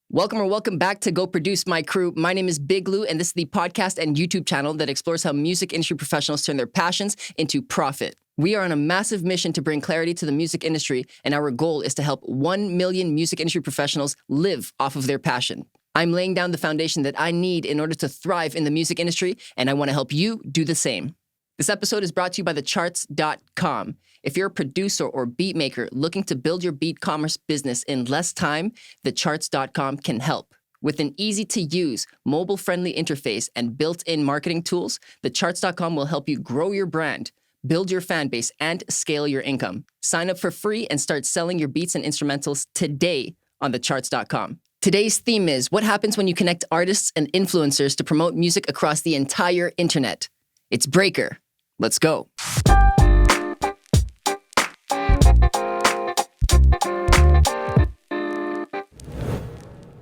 Welcome back to Go Produce My Crew. My name is Big Lou, and this is the podcast and YouTube channel that explores how music industry professionals turn their passions into profit. We are on a massive mission to bring clarity to the music industry, and our goal is to help 1 million music industry professionals live off of their passion. I'm laying down the foundation that I need in order to thrive in the music industry, and I want to help you do the same. This episode is brought to you by thecharts.com. If you're a producer or beat maker looking to build your beat commerce business in less time, thecharts.com can help. With an easy-to-use, mobile-friendly interface and built-in marketing tools, thecharts.com will help you grow your brand, build your fan base, and scale your income. Sign up for free and start selling your beats and instrumentals today on thecharts.com. Today's theme is what happens when you connect artists and influencers to promote music across the entire internet. It's Breakr. Let's go.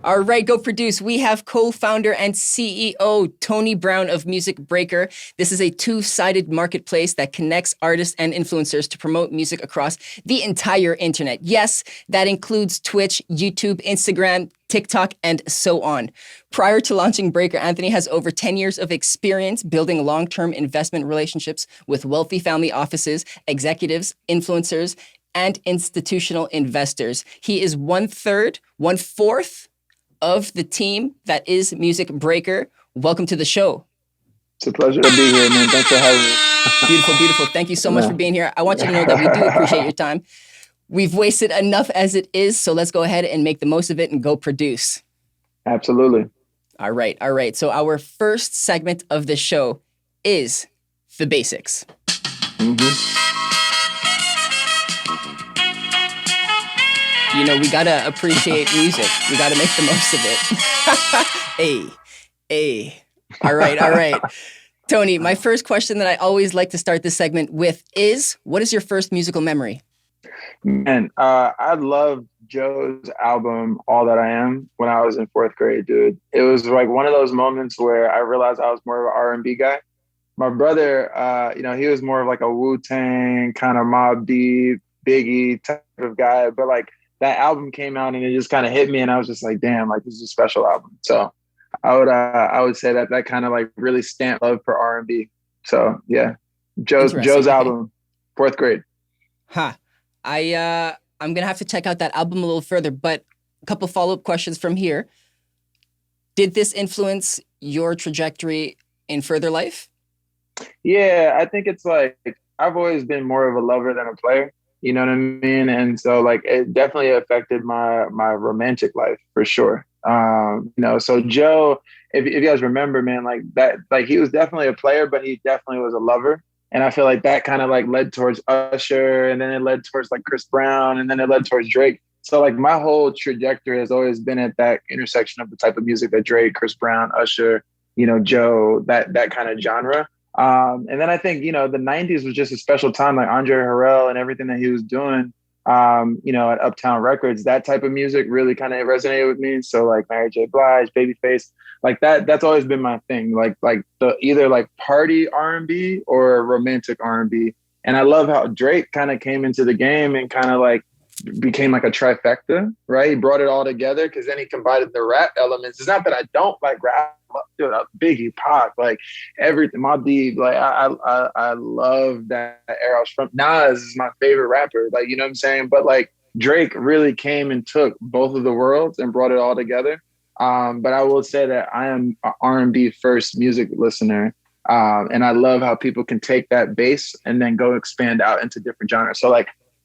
All right, Go Produce. We have co-founder and CEO Tony Brown of Music Breakr. This is a two-sided marketplace that connects artists and influencers to promote music across the entire internet. Yes, that includes Twitch, YouTube, Instagram, TikTok, and so on. Prior to launching Breakr, Anthony has over 10 years of experience building long-term investment relationships with wealthy family offices, executives, influencers, and institutional investors. He is 1/4 of the team that is Music Breakr. Welcome to the show. It's a pleasure to be here, man. Thanks for having me. Beautiful. Thank you so much for being here. I want you to know that we do appreciate your time. We've wasted enough as it is, so let's go ahead and make the most of it and go produce. Absolutely. All right. So our first segment of the show is the basics. You know, we gotta appreciate music. We gotta make the most of it. Hey. All right. Tony, my first question that I always like to start this segment with is, what is your first musical memory? Man, I loved Joe's album, All That I Am, when I was in 4th grade, dude. It was like one of those moments where I realized I was more of an R&B guy. My brother, he was more of like a Wu-Tang, kind of Mobb Deep, Biggie type of guy. But like that album came out and it just kind of hit me, and I was just like, damn, like this is a special album. So I would say that kind of like really stamped love for R&B. So yeah, Joe's album, 4th grade. I'm gonna have to check out that album a little further, but a couple follow-up questions from here. Did this influence your trajectory in further life? Yeah, I think it's like I've always been more of a lover than a player. You know what I mean? And so like it definitely affected my romantic life for sure. So Joe, if you guys remember, man, like that, like he was definitely a player, but he definitely was a lover. And I feel like that kind of like led towards Usher, and then it led towards like Chris Brown, and then it led towards Drake. So like my whole trajectory has always been at that intersection of the type of music that Drake, Chris Brown, Usher, Joe, that kind of genre. And then I think, the 90s was just a special time, like Andre Harrell and everything that he was doing, at Uptown Records. That type of music really kind of resonated with me. So like Mary J. Blige, Babyface, like that's always been my thing. Like the either like party R&B or romantic R&B. And I love how Drake kind of came into the game and kind of like became like a trifecta, right? He brought it all together because then he combined the rap elements. It's not that I don't like rap. Dude, Biggie, Pac, like everything. Mobb Deep, like I love that era. I was from Nas is my favorite rapper, like you know what I'm saying. But like Drake really came and took both of the worlds and brought it all together. But I will say that I am an R&B first music listener, and I love how people can take that bass and then go expand out into different genres.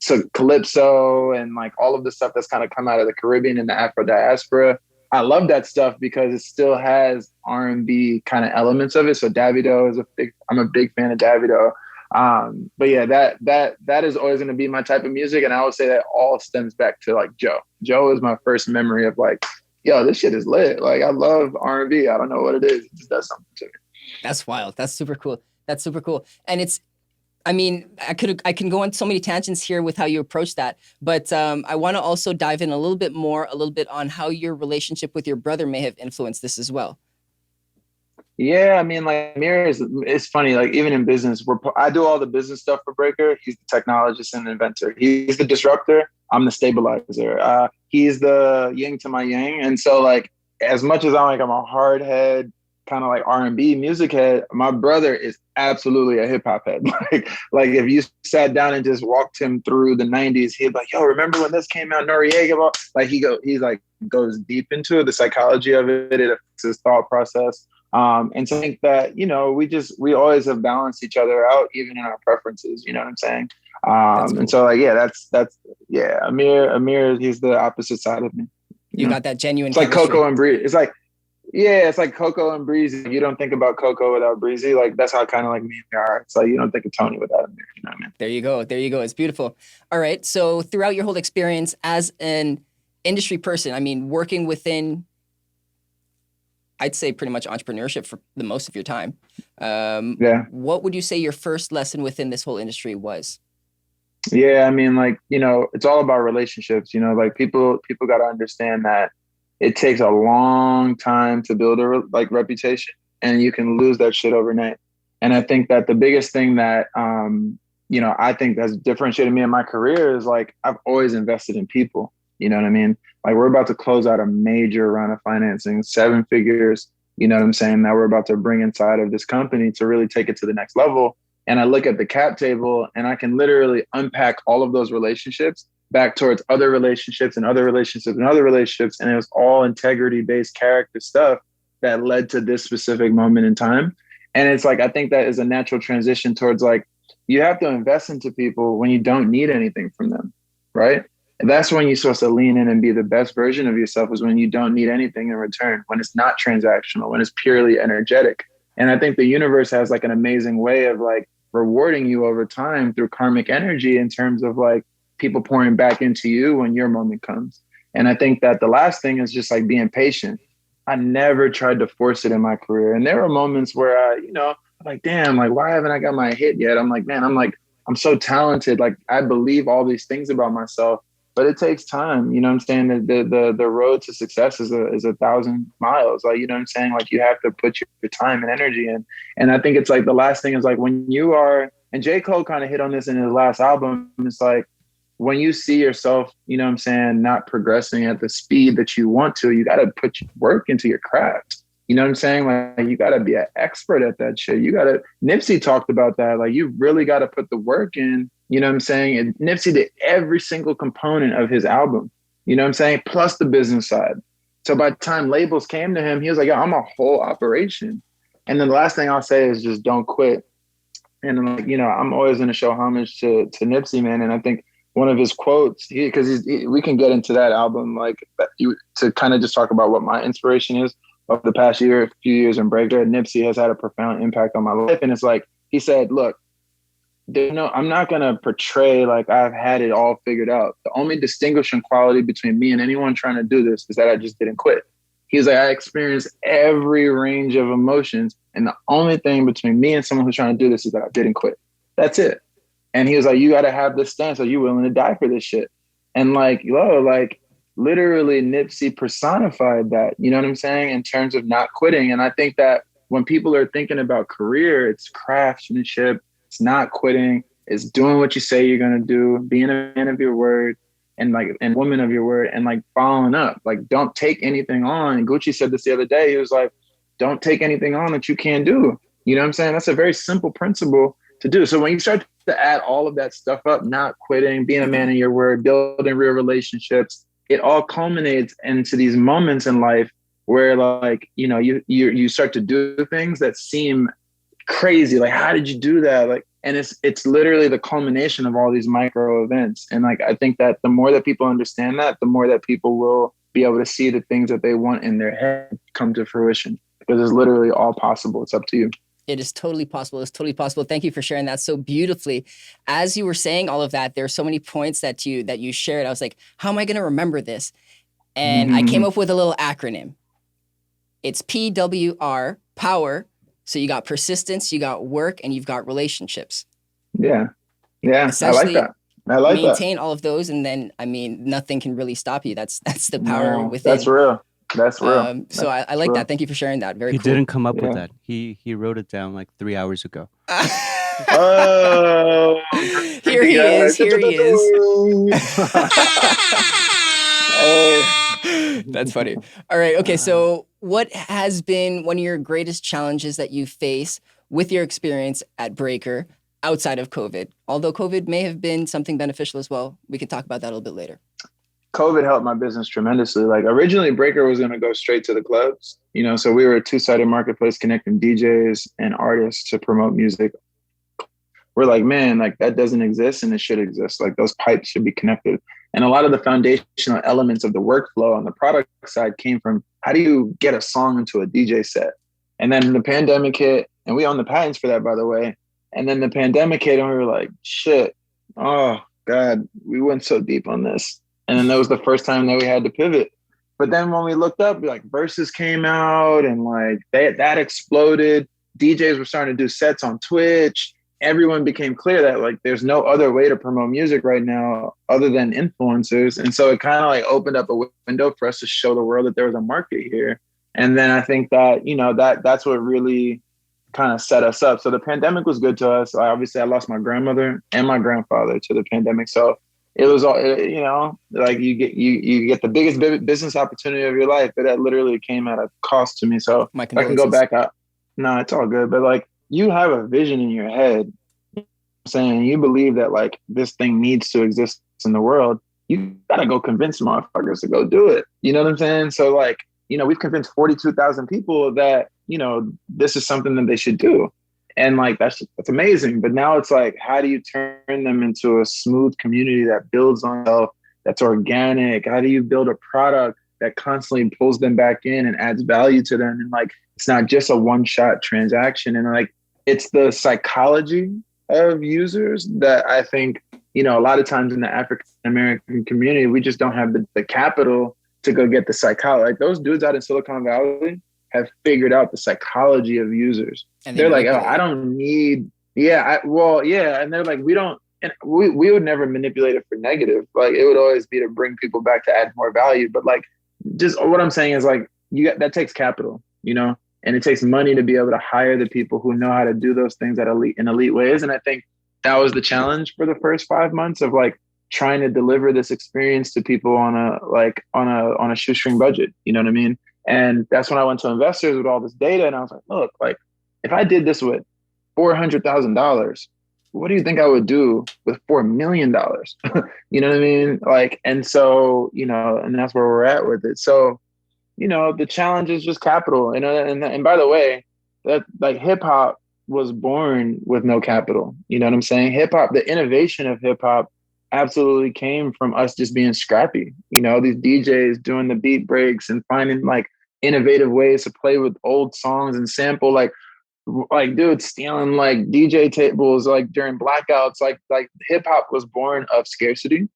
So calypso and like all of the stuff that's kind of come out of the Caribbean and the Afro diaspora. I love that stuff because it still has R&B kind of elements of it. So Davido I'm a big fan of Davido. But yeah, that is always going to be my type of music. And I would say that all stems back to like Joe. Joe is my first memory of like, yo, this shit is lit. Like I love R&B. I don't know what it is. It just does something to me. That's wild. That's super cool. And I can go on so many tangents here with how you approach that, but I want to also dive in a little bit on how your relationship with your brother may have influenced this as well. Yeah, I mean, like Amir is, it's funny. Like even in business, I do all the business stuff for Breakr. He's the technologist and inventor. He's the disruptor. I'm the stabilizer. He's the yin to my yang. And so, like, as much as I'm a hard head, kind of like R&B music head, my brother is absolutely a hip hop head. Like if you sat down and just walked him through the '90s, he'd be like, "Yo, remember when this came out, Noriega?" Like he's like goes deep into it, the psychology of it. It affects his thought process. And so I think that, we always have balanced each other out, even in our preferences, you know what I'm saying? That's And cool. so like, yeah, yeah, Amir, he's the opposite side of me. You got that genuine It's like chemistry. Coco and Breezy. It's like Coco and Breezy. You don't think about Coco without Breezy. Like that's how kind of like me and Amir are. It's like, you don't think of Tony without Amir, you know what I mean? There you go. There you go. It's beautiful. All right. So throughout your whole experience as an industry person, I mean, working within, I'd say pretty much entrepreneurship for the most of your time. Yeah. What would you say your first lesson within this whole industry was? Yeah, I mean, like, it's all about relationships, like people got to understand that it takes a long time to build a reputation, and you can lose that shit overnight. And I think that the biggest thing that, I think that's differentiated me in my career is like, I've always invested in people, you know what I mean? Like we're about to close out a major round of financing, 7 figures, you know what I'm saying, that we're about to bring inside of this company to really take it to the next level. And I look at the cap table and I can literally unpack all of those relationships back towards other relationships and other relationships and other relationships. And it was all integrity based character stuff that led to this specific moment in time. And it's like, I think that is a natural transition towards like, you have to invest into people when you don't need anything from them, right? And that's when you're supposed to lean in and be the best version of yourself, is when you don't need anything in return, when it's not transactional, when it's purely energetic. And I think the universe has like an amazing way of like rewarding you over time through karmic energy in terms of like people pouring back into you when your moment comes. And I think that the last thing is just like being patient. I never tried to force it in my career. And there were moments where I'm like, damn, like, why haven't I got my hit yet? I'm like, man, I'm so talented. Like, I believe all these things about myself, but it takes time. You know what I'm saying? The road to success is 1,000 miles. Like, you know what I'm saying? Like, you have to put your time and energy in. And I think it's like the last thing is like when you are, and J. Cole kind of hit on this in his last album. It's like, when you see yourself, you know what I'm saying, not progressing at the speed that you want to, you got to put work into your craft. You know what I'm saying? Like you got to be an expert at that shit. Nipsey talked about that. Like you really got to put the work in, you know what I'm saying? And Nipsey did every single component of his album, you know what I'm saying? Plus the business side. So by the time labels came to him, he was like, yeah, I'm a whole operation. And then the last thing I'll say is just don't quit. And like, I'm always going to show homage to Nipsey, man. And I think one of his quotes, because we can get into that album, like to kind of just talk about what my inspiration is of the past few years in Breakr. Nipsey has had a profound impact on my life. And it's like, he said, look, I'm not going to portray like I've had it all figured out. The only distinguishing quality between me and anyone trying to do this is that I just didn't quit. He's like, I experienced every range of emotions. And the only thing between me and someone who's trying to do this is that I didn't quit. That's it. And he was like, you got to have this stance. Are you willing to die for this shit? And like, literally Nipsey personified that, you know what I'm saying? In terms of not quitting. And I think that when people are thinking about career, it's craftsmanship, it's not quitting, it's doing what you say you're going to do, being a man of your word and woman of your word, and like following up. Like, don't take anything on. And Gucci said this the other day. He was like, don't take anything on that you can't do. You know what I'm saying? That's a very simple principle to do. So when you start to add all of that stuff up, not quitting, being a man of your word, building real relationships, it all culminates into these moments in life where like, you start to do things that seem crazy. Like, how did you do that? Like, and it's literally the culmination of all these micro events. And like, I think that the more that people understand that, the more that people will be able to see the things that they want in their head come to fruition, because it's literally all possible. It's up to you. It is totally possible. It's totally possible. Thank you for sharing that so beautifully. As you were saying all of that, there are so many points that you shared. I was like, how am I going to remember this? And I came up with a little acronym. It's PWR, power. So you got persistence, you got work, and you've got relationships. Yeah. Yeah. I like that. Maintain all of those, and then, I mean, nothing can really stop you. That's the power within. That's real. That's real. So I That's like real. that. Thank you for sharing that. Very He cool. didn't come up with Yeah. that. He wrote it down like 3 hours ago. Oh, Here he is. Here he is. Hey. That's funny. All right. Okay. So, what has been one of your greatest challenges that you face with your experience at Breakr outside of COVID? Although COVID may have been something beneficial as well. We can talk about that a little bit later. COVID helped my business tremendously. Like originally Breakr was going to go straight to the clubs, so we were a two-sided marketplace connecting DJs and artists to promote music. We're like, man, like that doesn't exist and it should exist. Like those pipes should be connected. And a lot of the foundational elements of the workflow on the product side came from how do you get a song into a DJ set? And then the pandemic hit, and we own the patents for that, by the way. And then the pandemic hit and we were like, shit, oh God, we went so deep on this. And then that was the first time that we had to pivot. But then when we looked up, like Versus came out and like that exploded. DJs were starting to do sets on Twitch. Everyone became clear that like there's no other way to promote music right now other than influencers. And so it kind of like opened up a window for us to show the world that there was a market here. And then I think that, that's what really kind of set us up. So the pandemic was good to us. Obviously I lost my grandmother and my grandfather to the pandemic. So it was all, like you get the biggest business opportunity of your life, but that literally came at a cost to me. So My if I can go back up. No, it's all good. But like you have a vision in your head saying you believe that like this thing needs to exist in the world. You got to go convince motherfuckers to go do it. You know what I'm saying? So like, we've convinced 42,000 people that, this is something that they should do. And like, that's amazing. But now it's like, how do you turn them into a smooth community that builds on itself, that's organic? How do you build a product that constantly pulls them back in and adds value to them? And like, it's not just a one-shot transaction. And like, it's the psychology of users that I think, a lot of times in the African-American community, we just don't have the capital to go get the psychology. Like those dudes out in Silicon Valley have figured out the psychology of users. And they're like, oh, I don't need, and they're like, we would never manipulate it for negative. Like it would always be to bring people back to add more value. But like, just what I'm saying is like, that takes capital, and it takes money to be able to hire the people who know how to do those things in elite ways. And I think that was the challenge for the first 5 months of like trying to deliver this experience to people on a shoestring budget. You know what I mean? And that's when I went to investors with all this data. And I was like, look, like if I did this with $400,000, what do you think I would do with $4 million? You know what I mean? Like, and so, and that's where we're at with it. So, the challenge is just capital. And by the way, that like hip hop was born with no capital. You know what I'm saying? Hip hop, the innovation of hip hop absolutely came from us just being scrappy. These DJs doing the beat breaks and finding like innovative ways to play with old songs and sample like dude stealing like DJ tables like during blackouts. Like hip hop was born of scarcity.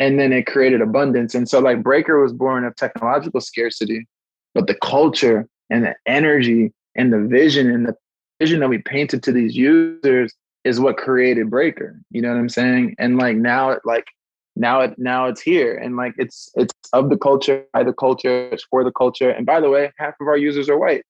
And then it created abundance. And so like Breakr was born of technological scarcity, but the culture and the energy and the vision that we painted to these users is what created Breakr. You know what I'm saying? And like now it's here. And like it's of the culture, by the culture, it's for the culture. And by the way, half of our users are white.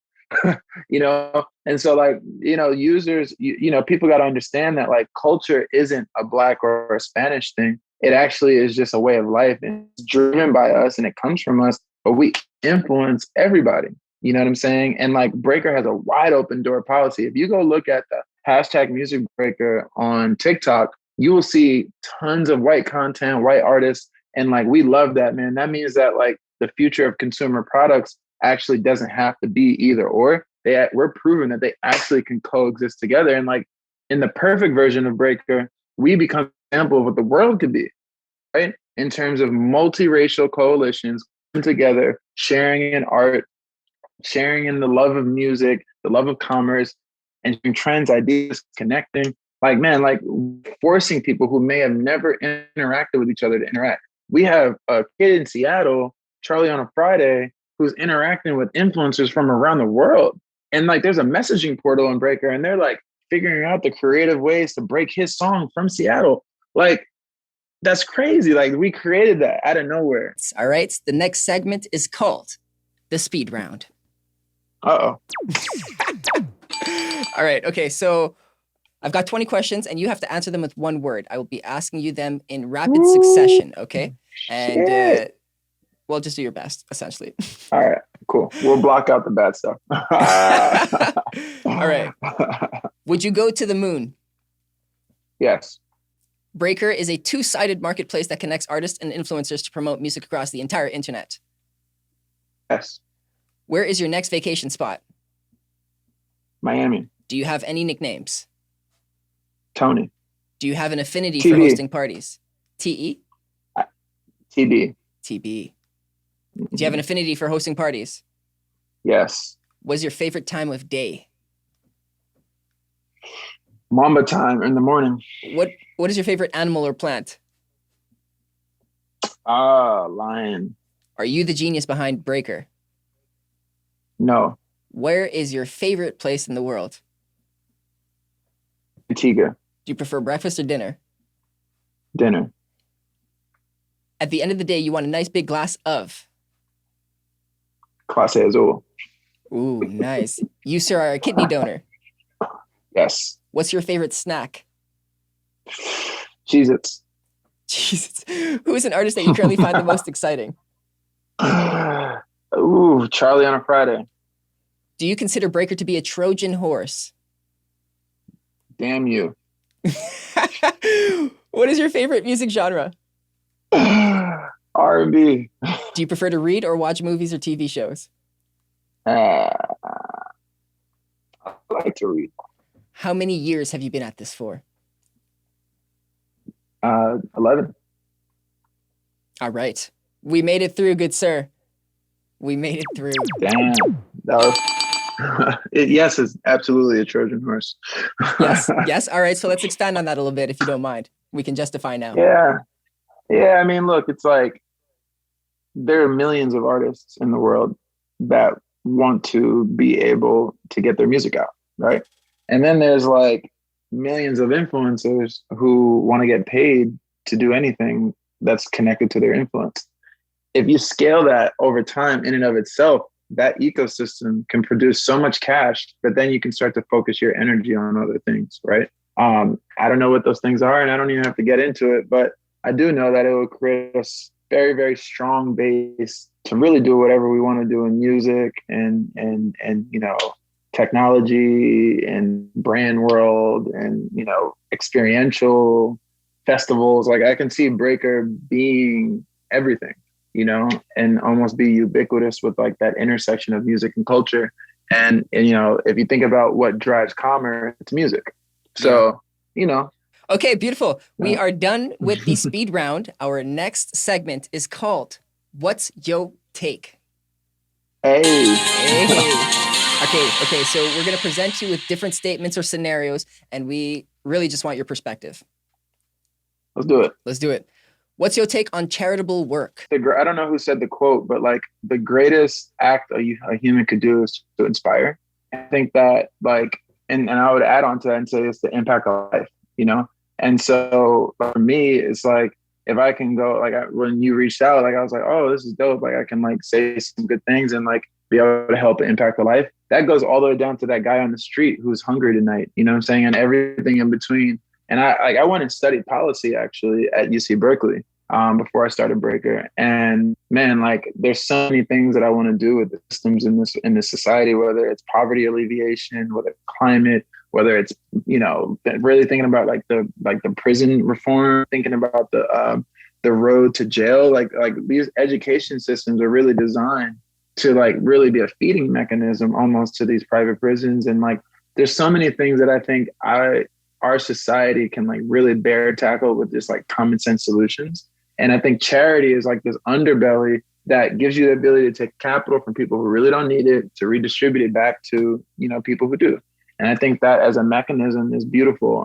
And so like, users, people got to understand that like culture isn't a Black or a Spanish thing. It actually is just a way of life, and it's driven by us and it comes from us, but we influence everybody. You know what I'm saying? And like Breakr has a wide open door policy. If you go look at the hashtag music Breakr on TikTok, you will see tons of white content, white artists. And like, we love that, man. That means that like the future of consumer products actually doesn't have to be either or. We're proving that they actually can coexist together. And like in the perfect version of Breakr, we become an example of what the world could be, right? In terms of multiracial coalitions coming together, sharing in art, sharing in the love of music, the love of commerce, and trends, ideas, connecting. Like, man, like forcing people who may have never interacted with each other to interact. We have a kid in Seattle, Charlie on a Friday, who's interacting with influencers from around the world. And like, there's a messaging portal in Breakr, and they're like figuring out the creative ways to break his song from Seattle. Like, that's crazy. Like, we created that out of nowhere. All right. The next segment is called the speed round. Uh-oh. All right. Okay. So I've got 20 questions and you have to answer them with one word. I will be asking you them in rapid succession. Okay. And well, just do your best, essentially. All right. Cool. We'll block out the bad stuff. All right. Would you go to the moon? Yes. Breakr is a two-sided marketplace that connects artists and influencers to promote music across the entire internet. Yes. Where is your next vacation spot? Miami. Do you have any nicknames? Tony. Do you have an affinity TB. for hosting parties? TE? TB. TB. Do you have an affinity for hosting parties? Yes. What's your favorite time of day? Mamba time in the morning. What is your favorite animal or plant? Lion. Are you the genius behind Breakr? No. Where is your favorite place in the world? Antigua. Do you prefer breakfast or dinner? Dinner. At the end of the day, you want a nice big glass of? Clase Azul. Ooh, nice. You, sir, are a kidney donor. Yes. What's your favorite snack? Cheez-Its. Jesus. Who is an artist that you currently find the most exciting? Ooh, Charlie on a Friday. Do you consider Breakr to be a Trojan horse? Damn you. What is your favorite music genre? R&B. Do you prefer to read or watch movies or TV shows? I like to read. How many years have you been at this for? 11. All right. We made it through, good sir. We made it through. Damn. That was... yes, it's absolutely a Trojan horse. Yes. Yes. All right. So let's expand on that a little bit, if you don't mind. We can justify now. Yeah. Yeah. I mean, look, it's like there are millions of artists in the world that want to be able to get their music out, right? And then there's like millions of influencers who want to get paid to do anything that's connected to their influence. If you scale that over time in and of itself, that ecosystem can produce so much cash, but then you can start to focus your energy on other things, right? I don't know what those things are, and I don't even have to get into it, but I do know that it will create a very, very strong base to really do whatever we want to do in music and you know, technology and brand world and, you know, experiential festivals. Like I can see Breakr being everything, you know, and almost be ubiquitous with like that intersection of music and culture. And you know, if you think about what drives commerce, it's music. So, you know. Okay, beautiful. We are done with the speed round. Our next segment is called What's Yo Take? Hey. Okay, so we're going to present you with different statements or scenarios, and we really just want your perspective. Let's do it. Let's do it. What's your take on charitable work? I don't know who said the quote, but like the greatest act a human could do is to inspire. I think that like, and I would add on to that and say it's the impact of life, you know? And so for me, it's like, if I can go, like when you reached out, like I was like, oh, this is dope. Like I can like say some good things and like be able to help impact the life. That goes all the way down to that guy on the street who's hungry tonight, you know what I'm saying? And everything in between. And I went and studied policy actually at UC Berkeley before I started Breakr. And man, like there's so many things that I want to do with the systems in this society, whether it's poverty alleviation, whether it's climate, whether it's, you know, really thinking about like the prison reform, thinking about the road to jail, like these education systems are really designed to like really be a feeding mechanism almost to these private prisons. And like, there's so many things that I think our society can like really bear tackle with just like common sense solutions. And I think charity is like this underbelly that gives you the ability to take capital from people who really don't need it to redistribute it back to, you know, people who do. And I think that as a mechanism is beautiful.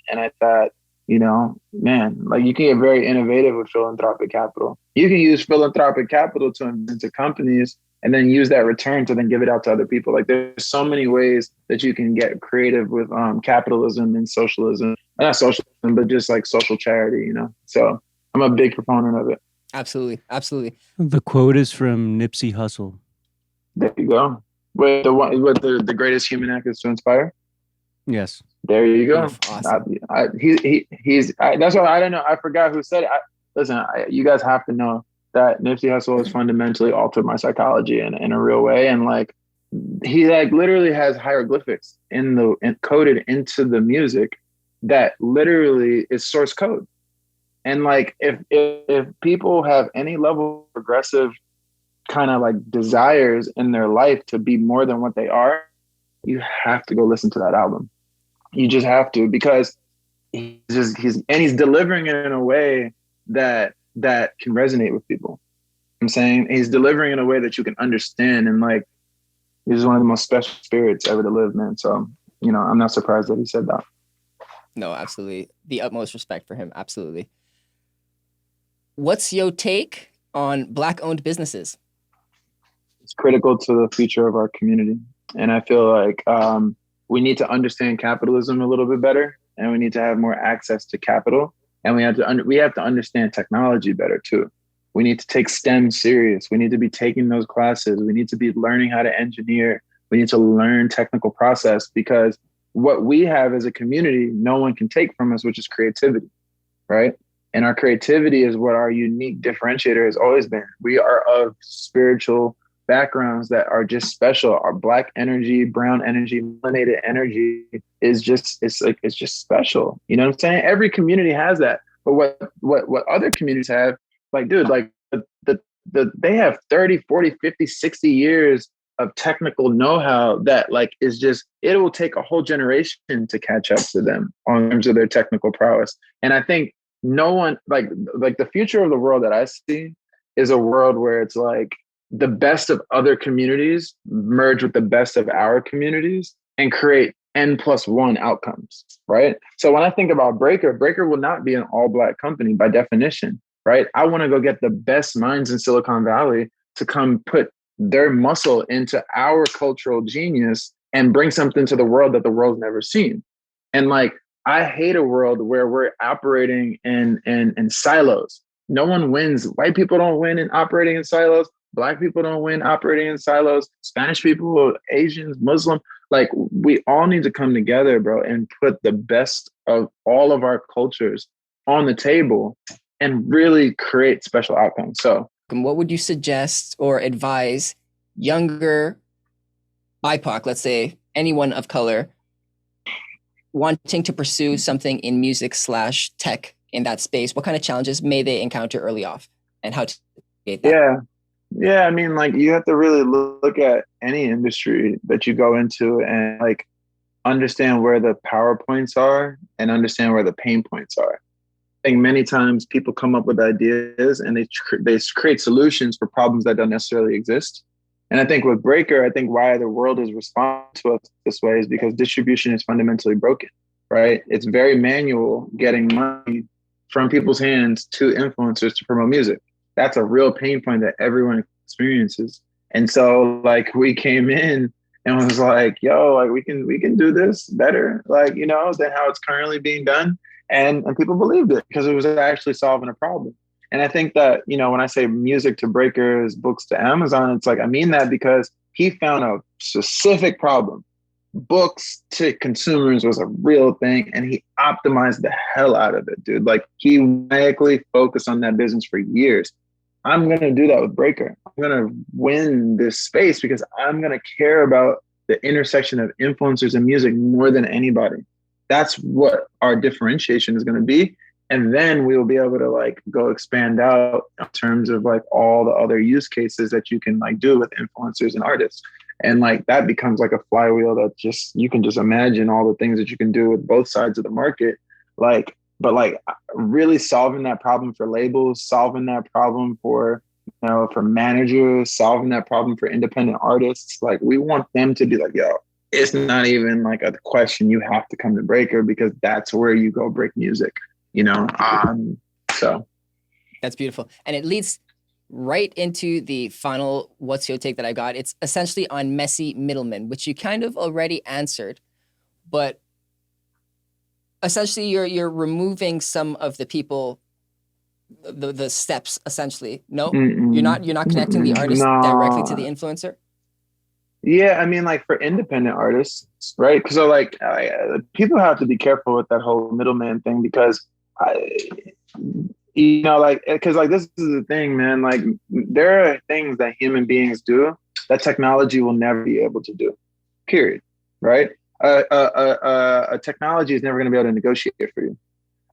And I thought, you know, man, like you can get very innovative with philanthropic capital. You can use philanthropic capital to invest into companies and then use that return to then give it out to other people. Like there's so many ways that you can get creative with capitalism and socialism. Not socialism, but just like social charity, you know? So I'm a big proponent of it. Absolutely. Absolutely. The quote is from Nipsey Hussle. go. With the greatest human act is to inspire. Yes. There you go. Awesome. That's why I don't know. I forgot who said it. Listen, you guys have to know that Nipsey Hussle has fundamentally altered my psychology in a real way. And like, he like literally has hieroglyphics coded into the music that literally is source code. And like, if people have any level of progressive kind of like desires in their life to be more than what they are, you have to go listen to that album. You just have to, because he's delivering it in a way that can resonate with people. I'm saying he's delivering in a way that you can understand, and like, he's one of the most special spirits ever to live, man. So, I'm not surprised that he said that. No, absolutely. The utmost respect for him. Absolutely. What's your take on Black-owned businesses? It's critical to the future of our community. And I feel like we need to understand capitalism a little bit better, and we need to have more access to capital. And we have to understand technology better too. We need to take STEM serious. We need to be taking those classes. We need to be learning how to engineer. We need to learn technical process, because what we have as a community, no one can take from us, which is creativity, right? And our creativity is what our unique differentiator has always been. We are of spiritual backgrounds that are just special. Our Black energy, brown energy, melanated energy is just, it's just special. You know what I'm saying? Every community has that. But what other communities have, like, dude, like they have 30, 40, 50, 60 years of technical know-how that like is just, it will take a whole generation to catch up to them on terms of their technical prowess. And I think no one, like the future of the world that I see is a world where it's like the best of other communities merge with the best of our communities and create N+1 outcomes, right? So when I think about Breakr will not be an all-Black company by definition, right? I want to go get the best minds in Silicon Valley to come put their muscle into our cultural genius and bring something to the world that the world's never seen. And like, I hate a world where we're operating in silos. No one wins. White people don't win in operating in silos. Black people don't win operating in silos. Spanish people, Asians, Muslim, like, we all need to come together, bro, and put the best of all of our cultures on the table and really create special outcomes. So what would you suggest or advise younger BIPOC, let's say anyone of color, wanting to pursue something in music / tech in that space? What kind of challenges may they encounter early off, and how to navigate that? Yeah. I mean, like, you have to really look at any industry that you go into and like understand where the power points are and understand where the pain points are. I think many times people come up with ideas and they create solutions for problems that don't necessarily exist. And I think with Breakr, I think why the world is responding to us this way is because distribution is fundamentally broken, right? It's very manual getting money from people's hands to influencers to promote music. That's a real pain point that everyone experiences. And so like, we came in and was like, yo, like, we can do this better, like, than how it's currently being done. And people believed it because it was actually solving a problem. And I think that, when I say music to Breakers, books to Amazon, it's like, I mean that because he found a specific problem. Books to consumers was a real thing, and he optimized the hell out of it, dude. Like, he maniacally focused on that business for years. I'm going to do that with Breakr. I'm going to win this space because I'm going to care about the intersection of influencers and music more than anybody. That's what our differentiation is going to be. And then we will be able to like go expand out in terms of like all the other use cases that you can like do with influencers and artists. And like, that becomes like a flywheel that just, you can just imagine all the things that you can do with both sides of the market. Like, but like, really solving that problem for labels, solving that problem for, for managers, solving that problem for independent artists. Like, we want them to be like, yo, it's not even like a question. You have to come to Breakr because that's where you go break music, so. That's beautiful. And it leads right into the final what's your take that I got. It's essentially on messy middlemen, which you kind of already answered, but essentially you're removing some of the people, the steps essentially. No, you're not connecting the artist directly to the influencer. Yeah, I mean, like for independent artists, right? So, like, people have to be careful with that whole middleman thing because, I, like, because like this is the thing, man. Like, there are things that human beings do that technology will never be able to do. Period. Right? A technology is never going to be able to negotiate for you.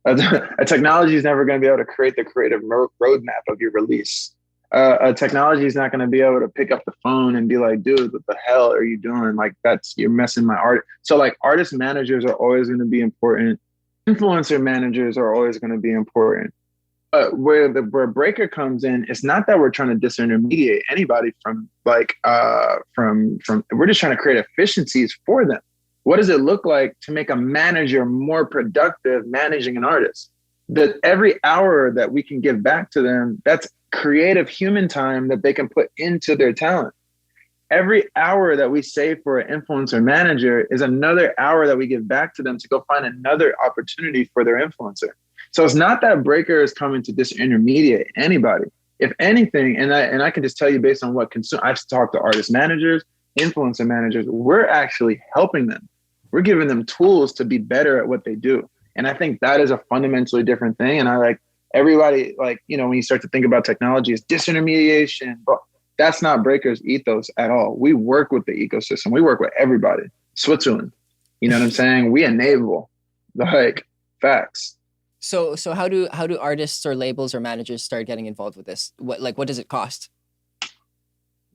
A technology is never going to be able to create the creative roadmap of your release. A technology is not going to be able to pick up the phone and be like, dude, what the hell are you doing? Like, you're messing my art. So, like, artist managers are always going to be important. Influencer managers are always going to be important. But where Breakr comes in, it's not that we're trying to disintermediate anybody from we're just trying to create efficiencies for them. What does it look like to make a manager more productive managing an artist? That every hour that we can give back to them, that's creative human time that they can put into their talent. Every hour that we save for an influencer manager is another hour that we give back to them to go find another opportunity for their influencer. So it's not that Breakr is coming to disintermediate anybody. If anything, and I can just tell you based on what I've talked to artist managers, influencer managers, we're actually helping them. We're giving them tools to be better at what they do. And I think that is a fundamentally different thing. And I like everybody, like, when you start to think about technology, it's disintermediation, but that's not Breakr's ethos at all. We work with the ecosystem. We work with everybody. Switzerland, you know what I'm saying? We enable, like, facts. So how do artists or labels or managers start getting involved with this? What does it cost?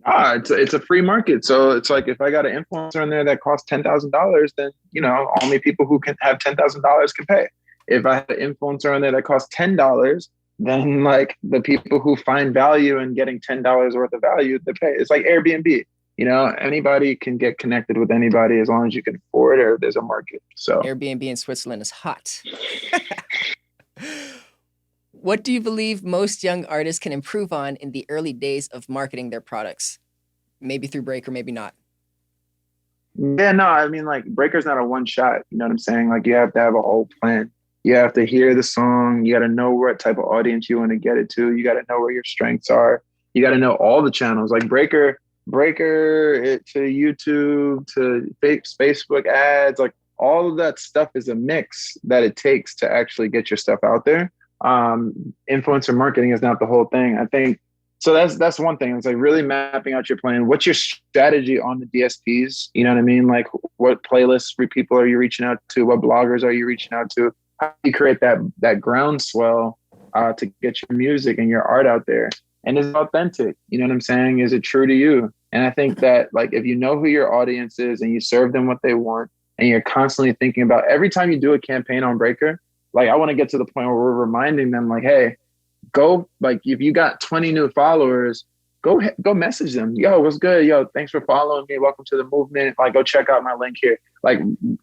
It's a free market. So it's like if I got an influencer in there that costs $10,000, then only people who can have $10,000 can pay. If I have an influencer in there that costs $10, then like the people who find value in getting $10 worth of value, they pay. It's like Airbnb. Anybody can get connected with anybody as long as you can afford it or there's a market. So Airbnb in Switzerland is hot. What do you believe most young artists can improve on in the early days of marketing their products? Maybe through Breakr, maybe not. Yeah, no, I mean, like, Breakr's not a one shot. You know what I'm saying? Like, you have to have a whole plan. You have to hear the song. You got to know what type of audience you want to get it to. You got to know where your strengths are. You got to know all the channels. Like Breakr to YouTube, to Facebook ads, like all of that stuff is a mix that it takes to actually get your stuff out there. Influencer marketing is not the whole thing. I think so. That's one thing. It's like really mapping out your plan. What's your strategy on the DSPs? You know what I mean? Like, what playlists for people are you reaching out to? What bloggers are you reaching out to? How do you create that groundswell to get your music and your art out there? And is it authentic? You know what I'm saying? Is it true to you? And I think that, like, if you know who your audience is and you serve them what they want, and you're constantly thinking about every time you do a campaign on Breakr, like, I want to get to the point where we're reminding them, like, hey, go, like, if you got 20 new followers, go message them. Yo, what's good? Yo, thanks for following me. Welcome to the movement. Like, go check out my link here. Like,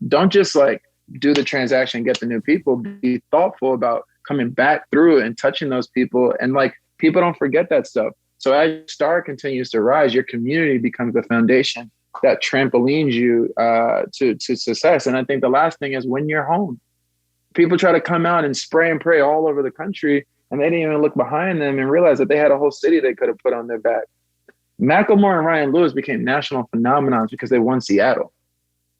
don't just like do the transaction, get the new people. Be thoughtful about coming back through and touching those people. And like, people don't forget that stuff. So as your star continues to rise, your community becomes the foundation that trampolines you to success. And I think the last thing is when you're home. People try to come out and spray and pray all over the country, and they didn't even look behind them and realize that they had a whole city they could have put on their back. Macklemore and Ryan Lewis became national phenomenons because they won Seattle.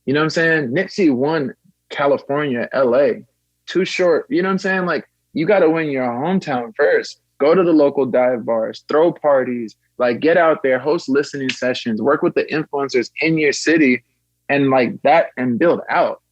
You know what I'm saying? Nipsey won California, LA. Too Short. You know what I'm saying? Like, you got to win your hometown first. Go to the local dive bars, throw parties, like, get out there, host listening sessions, work with the influencers in your city, and like that, and build out.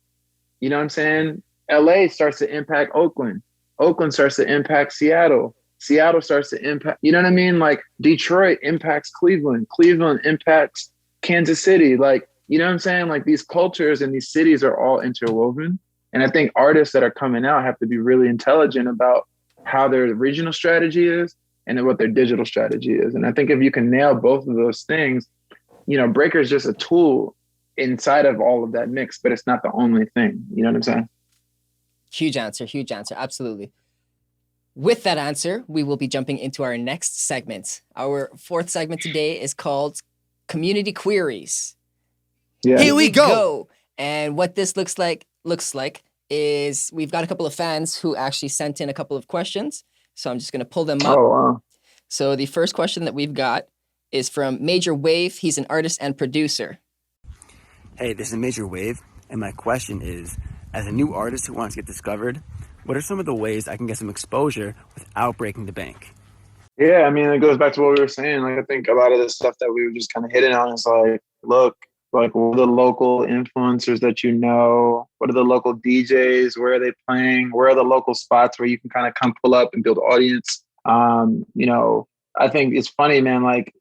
You know what I'm saying? LA starts to impact Oakland. Oakland starts to impact Seattle. Seattle starts to impact, you know what I mean? Like, Detroit impacts Cleveland. Cleveland impacts Kansas City. Like, you know what I'm saying? Like, these cultures and these cities are all interwoven. And I think artists that are coming out have to be really intelligent about how their regional strategy is and what their digital strategy is. And I think if you can nail both of those things, Breakr is just a tool inside of all of that mix, but it's not the only thing. You know what I'm saying? Huge answer. Absolutely. With that answer, we will be jumping into our next segment. Our fourth segment today is called Community Queries. Yeah. Here we go. And what this looks like is we've got a couple of fans who actually sent in a couple of questions. So I'm just going to pull them up. Oh, wow. So the first question that we've got is from Major Wave. He's an artist and producer. Hey, this is Major Wave, and my question is, as a new artist who wants to get discovered, what are some of the ways I can get some exposure without breaking the bank? Yeah, I mean, it goes back to what we were saying. Like, I think a lot of the stuff that we were just kind of hitting on is like, look, like, what are the local influencers that you know? What are the local DJs? Where are they playing? Where are the local spots where you can kind of come pull up and build audience? I think it's funny, man. Like,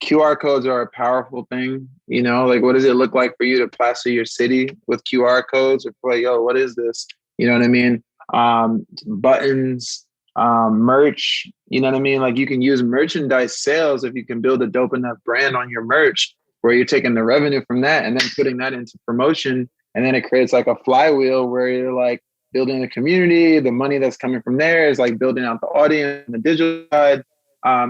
QR codes are a powerful thing. Like, what does it look like for you to plaster your city with QR codes? Or like, yo, what is this? You know what I mean? Buttons, merch. You know what I mean? Like, you can use merchandise sales if you can build a dope enough brand on your merch, where you're taking the revenue from that and then putting that into promotion. And then it creates like a flywheel where you're like building a community. The money that's coming from there is like building out the audience on the digital side.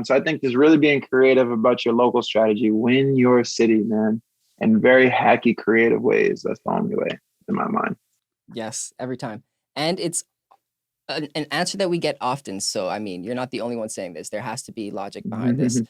So I think just really being creative about your local strategy. Win your city, man, in very hacky, creative ways. That's the only way in my mind. Yes, every time. And it's an answer that we get often. So, I mean, you're not the only one saying this. There has to be logic behind this.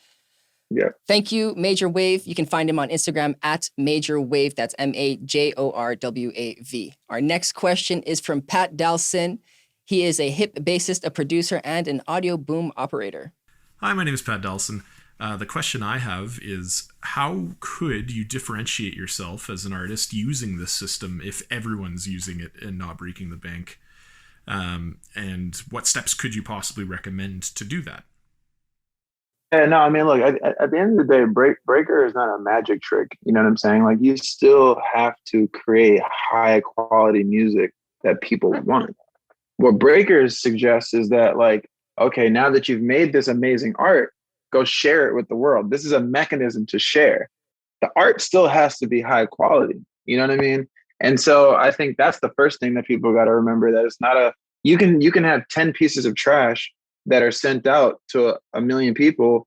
Yeah. Thank you, Major Wave. You can find him on Instagram at Major Wave. That's MAJORWAV. Our next question is from Pat Dalson. He is a hip bassist, a producer, and an audio boom operator. Hi, my name is Pat Dalson. The question I have is, how could you differentiate yourself as an artist using this system if everyone's using it and not breaking the bank? And what steps could you possibly recommend to do that? Yeah, no, I mean, look, at the end of the day, Breakr is not a magic trick. You know what I'm saying? Like, you still have to create high quality music that people want. What Breakr suggests is that, like, okay, now that you've made this amazing art, go share it with the world. This is a mechanism to share. The art still has to be high quality. You know what I mean? And so I think that's the first thing that people got to remember, that it's not you can have 10 pieces of trash that are sent out to a million people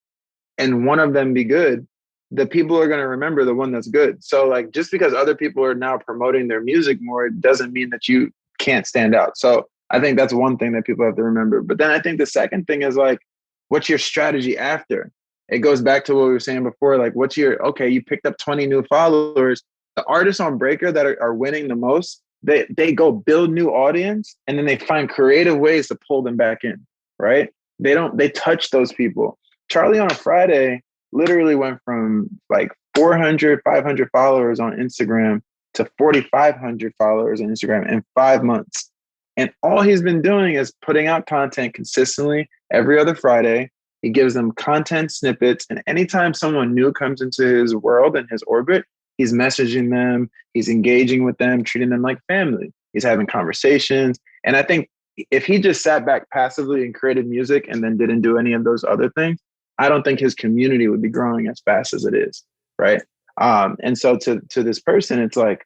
and one of them be good. The people are going to remember the one that's good. So, like, just because other people are now promoting their music more, it doesn't mean that you can't stand out. So I think that's one thing that people have to remember. But then I think the second thing is, like, what's your strategy after? It goes back to what we were saying before. Like, you picked up 20 new followers. The artists on Breakr that are winning the most, they go build new audience, and then they find creative ways to pull them back in, right? They touch those people. Charlie on a Friday literally went from like 400, 500 followers on Instagram to 4,500 followers on Instagram in 5 months. And all he's been doing is putting out content consistently every other Friday. He gives them content snippets. And anytime someone new comes into his world and his orbit, he's messaging them, he's engaging with them, treating them like family. He's having conversations. And I think if he just sat back passively and created music and then didn't do any of those other things, I don't think his community would be growing as fast as it is, right? And so to this person, it's like,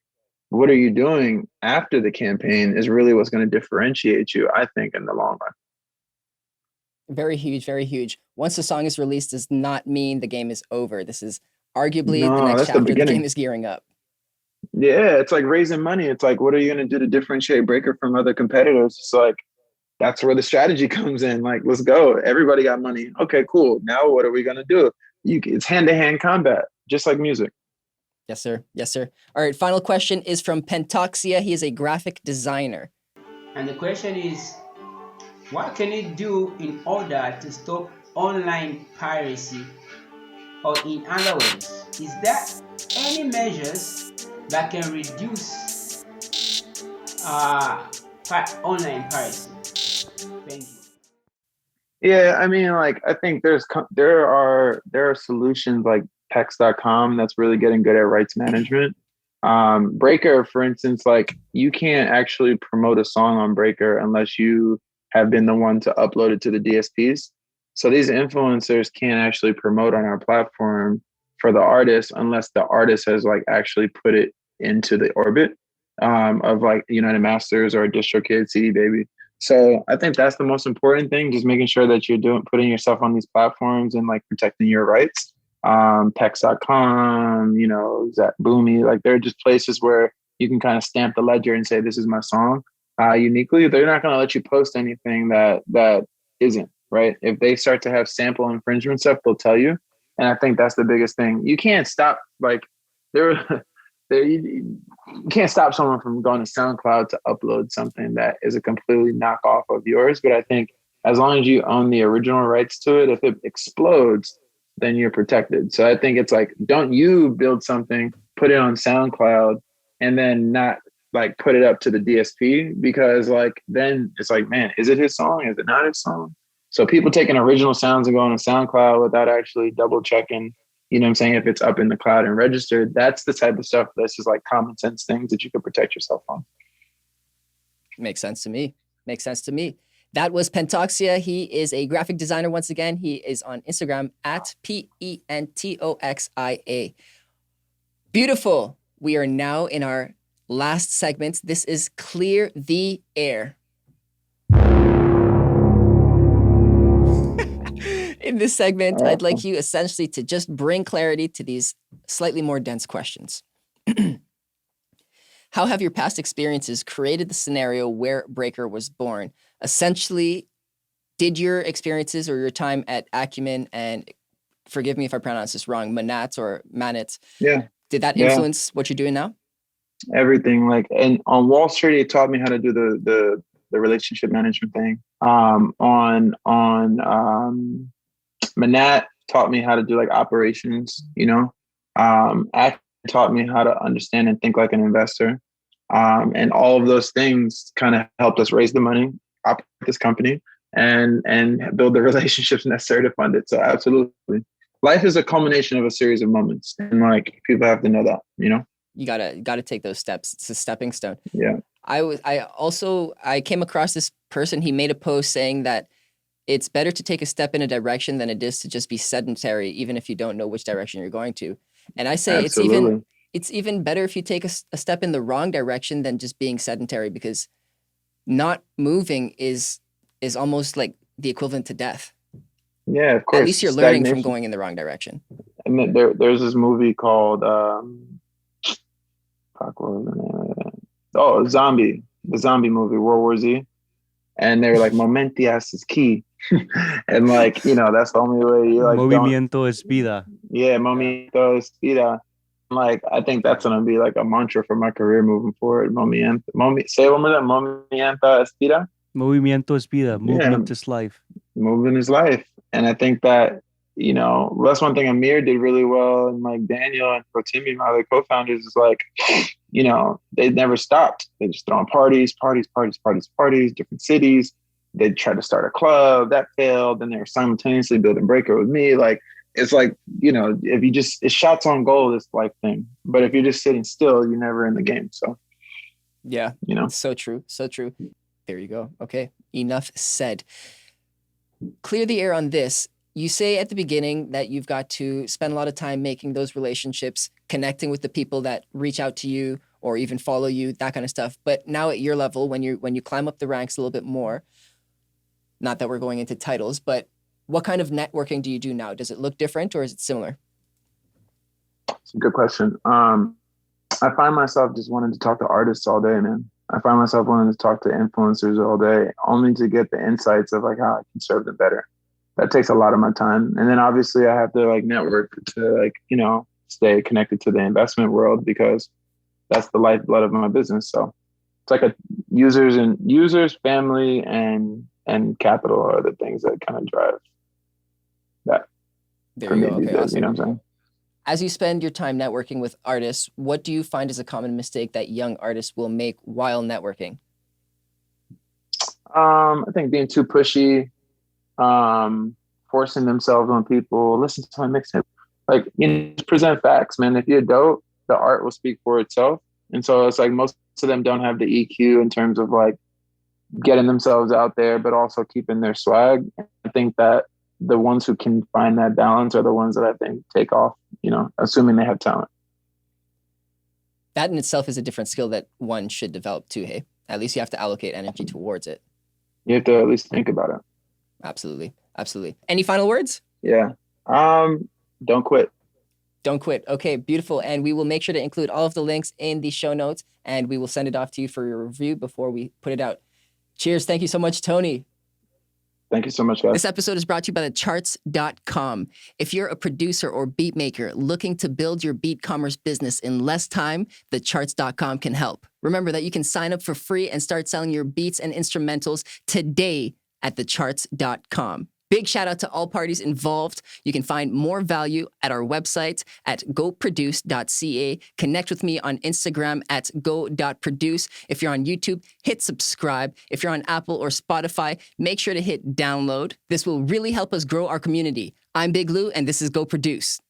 what are you doing after the campaign is really what's going to differentiate you, I think, in the long run. Very huge, very huge. Once the song is released does not mean the game is over. This is arguably the next chapter. The game is gearing up. Yeah, it's like raising money. It's like, what are you going to do to differentiate Breakr from other competitors? It's like, that's where the strategy comes in. Like, let's go. Everybody got money. Okay, cool. Now what are we going to do? It's hand-to-hand combat, just like music. Yes, sir. Yes, sir. All right, final question is from Pentoxia. He is a graphic designer. And the question is, what can you do in order to stop online piracy? Or in other words, is there any measures that can reduce online piracy? Thank you. Yeah, I mean, like, I think there are solutions like Text.com that's really getting good at rights management. Breakr, for instance, like, you can't actually promote a song on Breakr unless you have been the one to upload it to the DSPs. So these influencers can't actually promote on our platform for the artist unless the artist has like actually put it into the orbit of like United Masters or DistroKid, CD Baby. So I think that's the most important thing, just making sure that you're putting yourself on these platforms and like protecting your rights. Text.com, Zach Boomy, like they're just places where you can kind of stamp the ledger and say, this is my song uniquely. They're not going to let you post anything that isn't, right? If they start to have sample infringement stuff, they'll tell you. And I think that's the biggest thing. You can't stop like you can't stop someone from going to SoundCloud to upload something that is a completely knockoff of yours. But I think as long as you own the original rights to it, if it explodes, then you're protected. So I think it's like, don't you build something, put it on SoundCloud, and then not like put it up to the DSP, because like then it's like, man, is it his song? Is it not his song? So people taking original sounds and going to SoundCloud without actually double checking, you know what I'm saying, if it's up in the cloud and registered, that's the type of stuff that's just like common sense things that you could protect yourself on. Makes sense to me. Makes sense to me. That was Pentoxia. He is a graphic designer once again. He is on Instagram at PENTOXIA. Beautiful. We are now in our last segment. This is Clear the Air. In this segment, I'd like you essentially to just bring clarity to these slightly more dense questions. How have your past experiences created the scenario where Breakr was born? Essentially, did your experiences or your time at Acumen, and forgive me if I pronounce this wrong, Manat or Manit, did that influence what you're doing now? Everything. Like, and on Wall Street, it taught me how to do the relationship management thing. On Manat taught me how to do like operations, you know. Acumen taught me how to understand and think like an investor. And all of those things kind of helped us raise the money, operate this company, and build the relationships necessary to fund it. So absolutely. Life is a culmination of a series of moments. And like people have to know that, you know? You gotta take those steps. It's a stepping stone. Yeah. I came across this person. He made a post saying that it's better to take a step in a direction than it is to just be sedentary, even if you don't know which direction you're going to. And I say absolutely. it's even better if you take a step in the wrong direction than just being sedentary, because not moving is almost like the equivalent to death. Yeah, of course. At least you're learning from going in the wrong direction. And there's this movie called Zombie, the zombie movie, World War Z. And they're like, momentias is key. And like, you know, that's the only way you like. Movimiento es vida. Yeah, movimiento es vida. Like, I think that's gonna be like a mantra for my career moving forward. Say one more time. Movimiento es vida. Movimiento es vida. Movement is life. Moving is life. And I think that, you know, that's one thing Amir did really well, and like Daniel and Rotimi, my other co-founders, is like, you know, they never stopped. They just throwing parties, different cities. They tried to start a club that failed, and they were simultaneously building Breakr with me. Like, it's like, you know, if you just, it's shots on goal, this life thing. But if you're just sitting still, you're never in the game. So yeah, you know, so true. There you go. Okay, enough said. Clear the air on this. You say at the beginning that you've got to spend a lot of time making those relationships, connecting with the people that reach out to you or even follow you, that kind of stuff. But now at your level, when you climb up the ranks a little bit more, not that we're going into titles, but what kind of networking do you do now? Does it look different or is it similar? It's a good question. I find myself just wanting to talk to artists all day, man. I find myself wanting to talk to influencers all day, only to get the insights of like how I can serve them better. That takes a lot of my time. And then obviously I have to like network to like, you know, stay connected to the investment world, because that's the lifeblood of my business. So it's like users, family, and capital are the things that kind of drive that. There you go. Okay, awesome. You know what I'm saying? As you spend your time networking with artists, what do you find is a common mistake that young artists will make while networking? I think being too pushy, forcing themselves on people. Listen to my mixtape. Like, you know, just present facts, man. If you're dope, the art will speak for itself. And so it's like most of them don't have the EQ in terms of like getting themselves out there, but also keeping their swag. I think that the ones who can find that balance are the ones that I think take off, you know, assuming they have talent. That in itself is a different skill that one should develop too, hey? At least you have to allocate energy towards it. You have to at least think about it. Absolutely. Absolutely. Any final words? Yeah. Don't quit. Don't quit. Okay, beautiful. And we will make sure to include all of the links in the show notes, and we will send it off to you for your review before we put it out. Cheers. Thank you so much, Tony. Thank you so much, guys. This episode is brought to you by thecharts.com. If you're a producer or beat maker looking to build your beat commerce business in less time, thecharts.com can help. Remember that you can sign up for free and start selling your beats and instrumentals today at thecharts.com. Big shout out to all parties involved. You can find more value at our website at goproduce.ca. Connect with me on Instagram at go.produce. If you're on YouTube, hit subscribe. If you're on Apple or Spotify, make sure to hit download. This will really help us grow our community. I'm Big Lou, and this is Go Produce.